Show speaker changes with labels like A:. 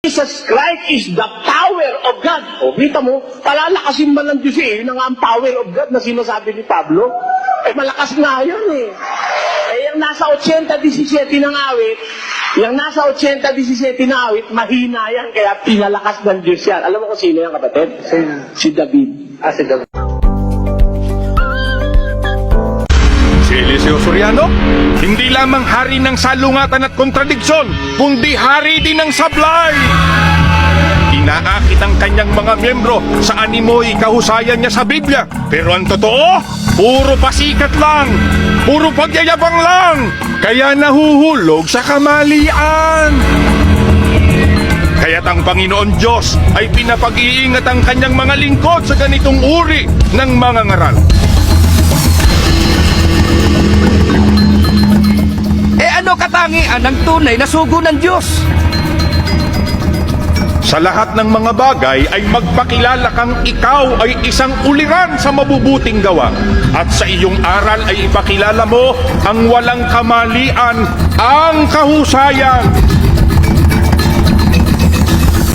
A: Jesus Christ is the power of God. O, kita mo, palalakasin man ng Diyos eh. Yun nga ang power of God na sinasabi ni Pablo. Eh, malakas nga yun eh. Eh, yung nasa 80-17 ng awit, mahina yan, kaya pinalakas ng Diyos yan. Alam mo kung sino yan, kapatid? Si David. Si David.
B: Si Eliseo Soriano, hindi lamang hari ng salungatan at kontradiksyon, kundi hari din ng sablay. Inaakit ang kanyang mga miyembro sa animoy kahusayan niya sa Biblia. Pero ang totoo, puro pasikat lang, puro pagyayabang lang, kaya nahuhulog sa kamalian. Kaya't ang Panginoon Diyos ay pinapag-iingat ang kanyang mga lingkod sa ganitong uri ng mga ngaral.
C: Ano katangian ng tunay na sugo ng Diyos?
B: Sa lahat ng mga bagay ay magpakilala kang ikaw ay isang uliran sa mabubuting gawa. At sa iyong aral ay ipakilala mo ang walang kamalian, ang kahusayan.